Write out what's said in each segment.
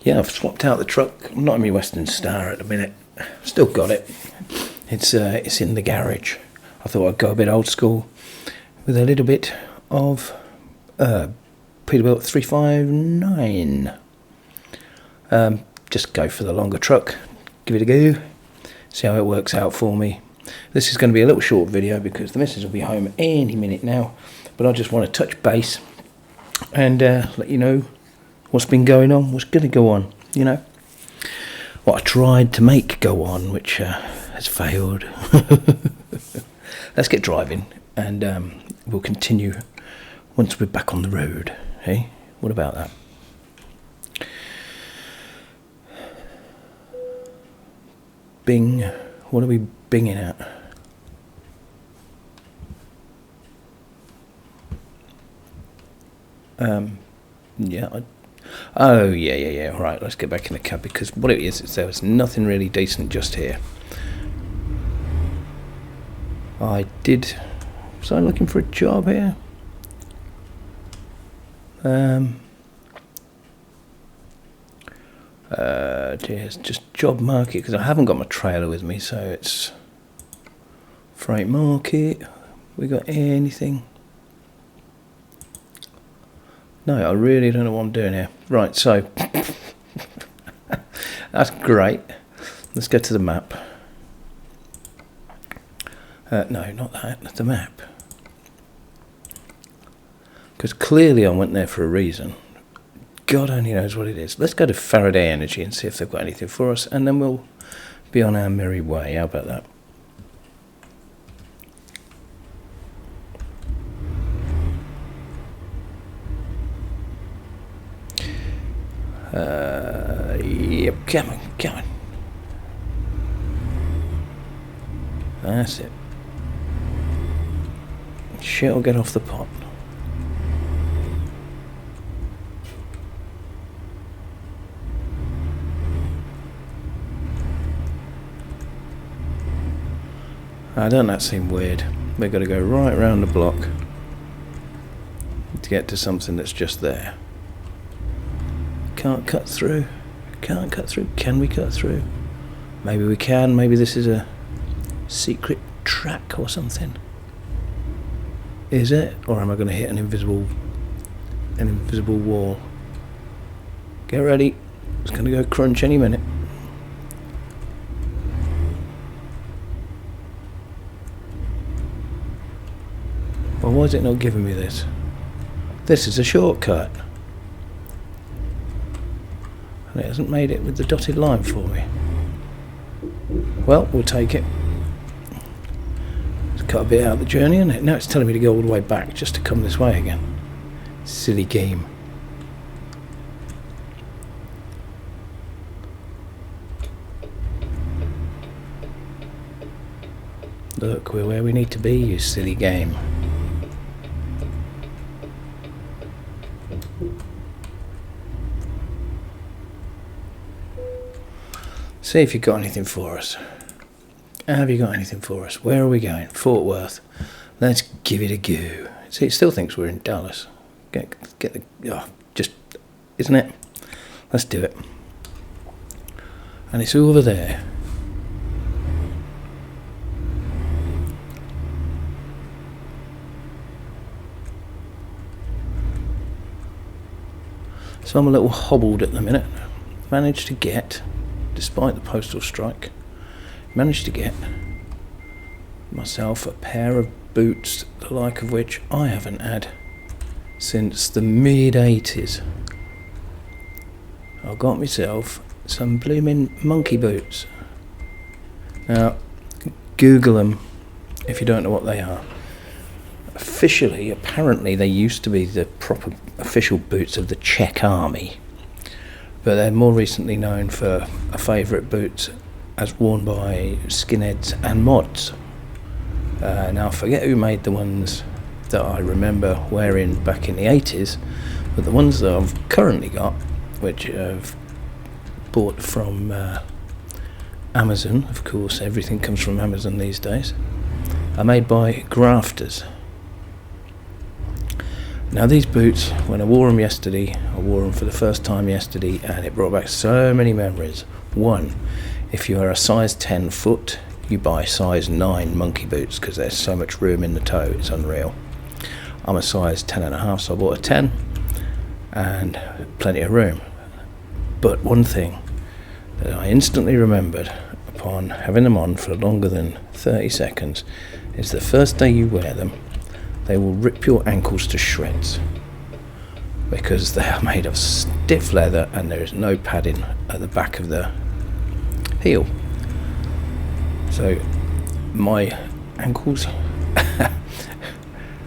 yeah, I've swapped out the truck. I'm not in my Western Star at the minute. Still got it. It's in the garage. I thought I'd go a bit old school with a little bit of Peterbilt 359. Just go for the longer truck. Give it a go. See how it works out for me. This is going to be a little short video because the missus will be home any minute now. But I just want to touch base and let you know what's been going on, what's going to go on, you know. What I tried to make go on, which has failed. Let's get driving and we'll continue once we're back on the road. Hey, what about that? Bing, what are we binging at? Yeah. Yeah. Right, let's get back in the cab because what it is there was nothing really decent just here. Was I looking for a job here? It's just job market because I haven't got my trailer with me, so it's freight market. We got anything? No, I really don't know what I'm doing here. Right, so that's great. Let's go to the map. No, not that. That's the map. Because clearly I went there for a reason. God only knows what it is. Let's go to Faraday Energy and see if they've got anything for us, and then we'll be on our merry way. How about that? Yep, come on. That's it. Shit'll get off the pot. Don't that seem weird? We've got to go right around the block to get to something that's just there. Can't cut through. Can we cut through? Maybe we can. Maybe this is a secret track or something. Is it? Or am I going to hit an invisible wall? Get ready. It's going to go crunch any minute. Well, why is it not giving me this? This is a shortcut. And it hasn't made it with the dotted line for me. Well, we'll take it. It's cut a bit out of the journey, isn't it? Now it's telling me to go all the way back just to come this way again. Silly game. Look, we're where we need to be, you silly game. See if you've got anything for us. Have you got anything for us? Where are we going? Fort Worth. Let's give it a go. See, it still thinks we're in Dallas. Get the... Oh, just... Isn't it? Let's do it. And it's over there. So I'm a little hobbled at the minute. Managed to get... Despite the postal strike, managed to get myself a pair of boots, the like of which I haven't had since the mid-80s. I got myself some blooming monkey boots. Now, Google them if you don't know what they are. Officially, apparently they used to be the proper official boots of the Czech army. But they're more recently known for a favourite boot as worn by skinheads and mods. Now I forget who made the ones that I remember wearing back in the 80s, but the ones that I've currently got, which I've bought from Amazon, of course everything comes from Amazon these days, are made by grafters. Now these boots, when I wore them yesterday, I wore them for the first time yesterday, and it brought back so many memories. One, if you are a size 10 foot, you buy size 9 monkey boots because there's so much room in the toe, it's unreal. I'm a size 10.5, so I bought a 10 and plenty of room. But one thing that I instantly remembered upon having them on for longer than 30 seconds is the first day you wear them, they will rip your ankles to shreds because they are made of stiff leather and there is no padding at the back of the heel. So my ankles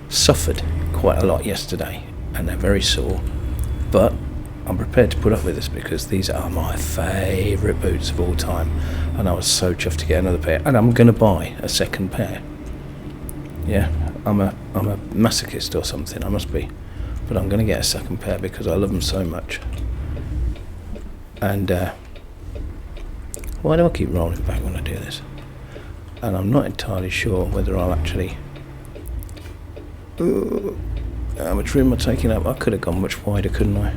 suffered quite a lot yesterday and they're very sore, but I'm prepared to put up with this because these are my favourite boots of all time, and I was so chuffed to get another pair, and I'm going to buy a second pair. Yeah, I'm a masochist or something, I must be, but I'm going to get a second pair because I love them so much. And why do I keep rolling back when I do this? And I'm not entirely sure whether I'll actually... how much room am I taking up? I could have gone much wider, couldn't I?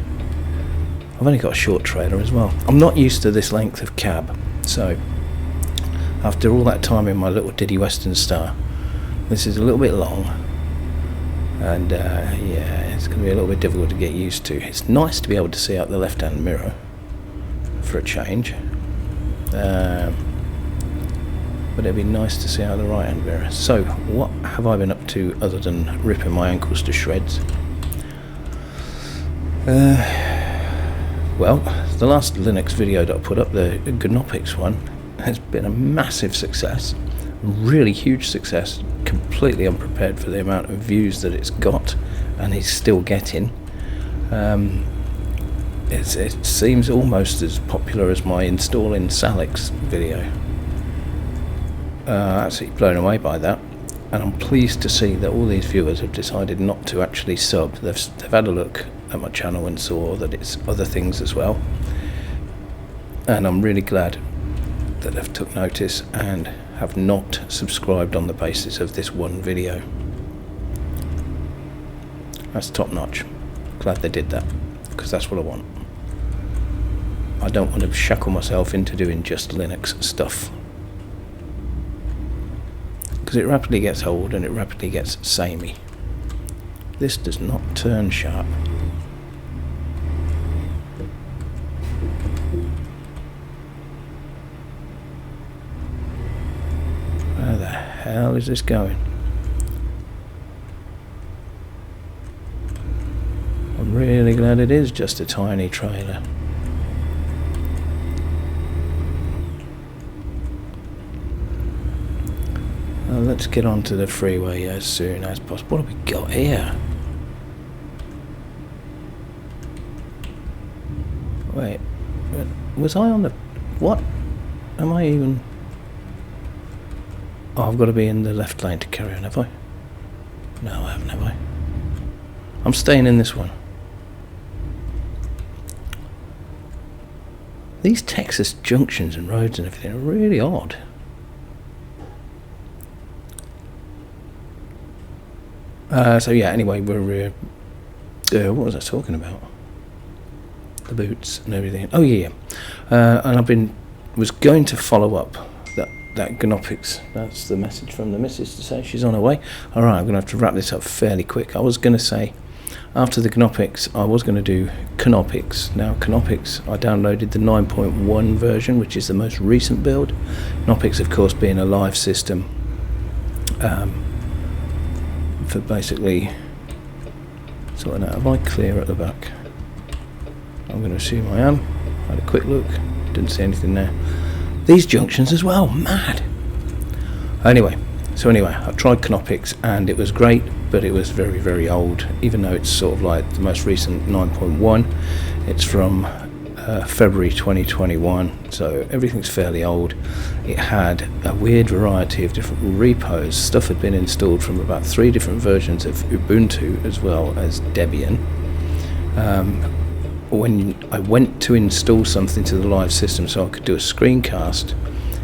I've only got a short trailer as well. I'm not used to this length of cab, so after all that time in my little Diddy Western Star, this is a little bit long, and yeah, it's going to be a little bit difficult to get used to. It's nice to be able to see out the left-hand mirror for a change, but it'd be nice to see out the right-hand mirror. So what have I been up to other than ripping my ankles to shreds? Well, the last Linux video that I put up, the Gnopics one, has been a massive success, really huge success, completely unprepared for the amount of views that it's got and it's still getting. It seems almost as popular as my installing Salix video. Absolutely blown away by that, and I'm pleased to see that all these viewers have decided not to actually sub. They've had a look at my channel and saw that it's other things as well, and I'm really glad that they've took notice and have not subscribed on the basis of this one video. That's top notch. Glad they did that, because that's what I want. I don't want to shackle myself into doing just Linux stuff, because it rapidly gets old and it rapidly gets samey. This does not turn sharp. Where the hell is this going? I'm really glad it is just a tiny trailer. Well, let's get onto the freeway as soon as possible. What have we got here? Wait, was I on the... what? Am I even... oh, I've got to be in the left lane to carry on, have I? No, I haven't, have I? I'm staying in this one. These Texas junctions and roads and everything are really odd. So yeah, anyway, we're... what was I talking about? The boots and everything. Oh yeah, and was going to follow up that Gnopics. That's the message from the missus to say she's on her way. Alright, I'm going to have to wrap this up fairly quick. I was going to say, after the Gnopics, I was going to do Canopics. Now, Canopics, I downloaded the 9.1 version, which is the most recent build. Gnopics, of course, being a live system for basically sorting out. Am I clear at the back? I'm going to assume I am. I had a quick look, didn't see anything there. These junctions as well, mad. Anyway, I tried Canopics and it was great, but it was very, very old, even though it's sort of like the most recent 9.1. It's from February 2021, so everything's fairly old. It had a weird variety of different repos. Stuff had been installed from about 3 different versions of Ubuntu as well as Debian. When I went to install something to the live system so I could do a screencast,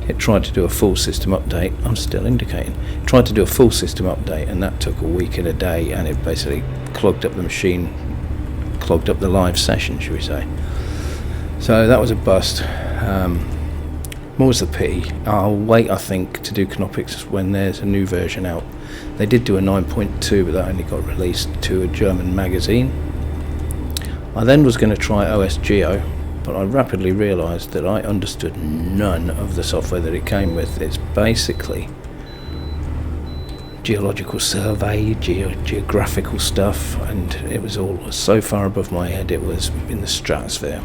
it tried to do a full system update. I'm still indicating. It tried to do a full system update, and that took a week and a day, and it basically clogged up the machine, clogged up the live session, should we say. So that was a bust. What was the pity? I'll wait, I think, to do Knoppix when there's a new version out. They did do a 9.2, but that only got released to a German magazine. I then was going to try OS Geo, but I rapidly realised that I understood none of the software that it came with. It's basically geological survey, geographical stuff, and it was all so far above my head it was in the stratosphere.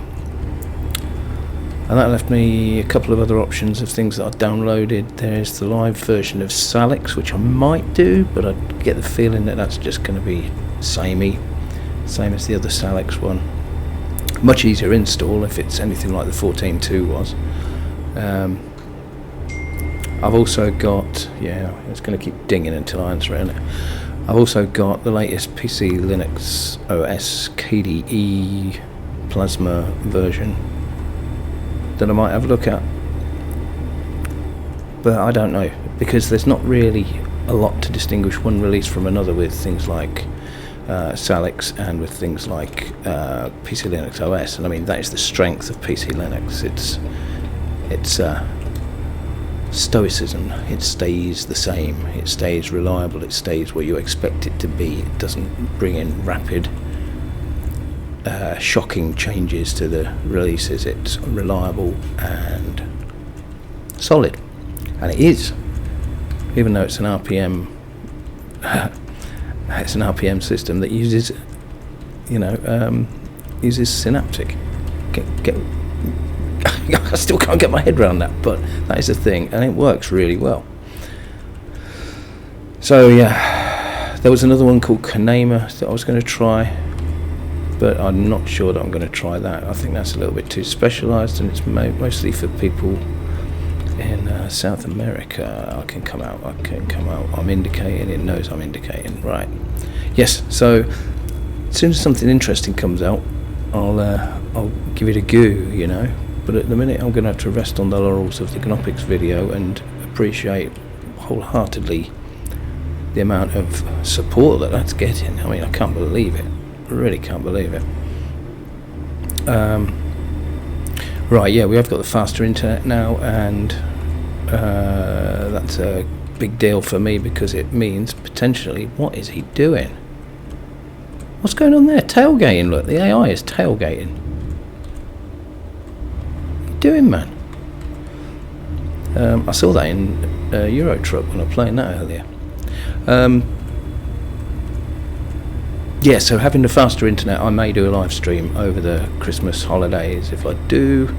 And that left me a couple of other options of things that I downloaded. There's the live version of Salix, which I might do, but I get the feeling that that's just going to be same as the other Salix one. Much easier install if it's anything like the 14.2 was. I've also got, it's going to keep dinging until I answer it. I've also got the latest PC Linux OS KDE Plasma version that I might have a look at, but I don't know, because there's not really a lot to distinguish one release from another with things like Salix and with things like PC Linux OS. And I mean, that is the strength of PC Linux. It's stoicism. It stays the same. It stays reliable. It stays where you expect it to be. It doesn't bring in rapid shocking changes to the releases. It's reliable and solid, and it is, even though it's an RPM it's an RPM system that uses uses Synaptic. I still can't get my head around that, but that is the thing, and it works really well. So yeah, there was another one called Kanema that I was going to try, but I'm not sure that I'm going to try that. I think that's a little bit too specialised, and it's mostly for people in South America. I can come out. I'm indicating. It knows I'm indicating. Right. Yes. So as soon as something interesting comes out, I'll give it a go. But at the minute, I'm going to have to rest on the laurels of the Knoppix video and appreciate wholeheartedly the amount of support that that's getting. I mean, I can't believe it. I really can't believe it. Right, yeah, we have got the faster internet now, and that's a big deal for me, because it means potentially, what is he doing? What's going on there? Tailgating, look, the AI is tailgating. What are you doing, man? I saw that in Euro Truck when I was playing that earlier. Yeah, so having the faster internet, I may do a live stream over the Christmas holidays. If I do,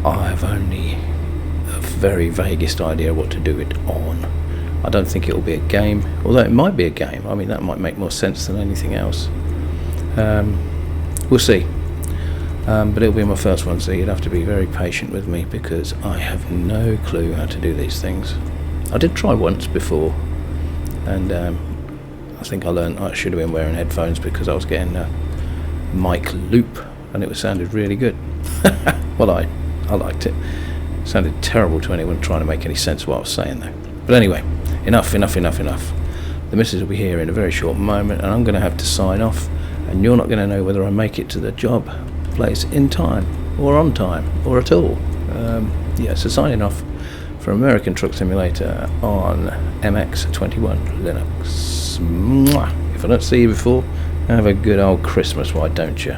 I have only a very vaguest idea what to do it on. I don't think it will be a game, although it might be a game. I mean, that might make more sense than anything else. We'll see. But it'll be my first one, so you'd have to be very patient with me, because I have no clue how to do these things. I did try once before, and I think I learned I should have been wearing headphones, because I was getting a mic loop and it sounded really good. Well, I liked it. It sounded terrible to anyone trying to make any sense of what I was saying though. But anyway, enough. The missus will be here in a very short moment, and I'm going to have to sign off, and you're not going to know whether I make it to the job place in time or on time or at all. So signing off for American Truck Simulator on MX21 Linux. Mwah. If I don't see you before, have a good old Christmas, why don't you?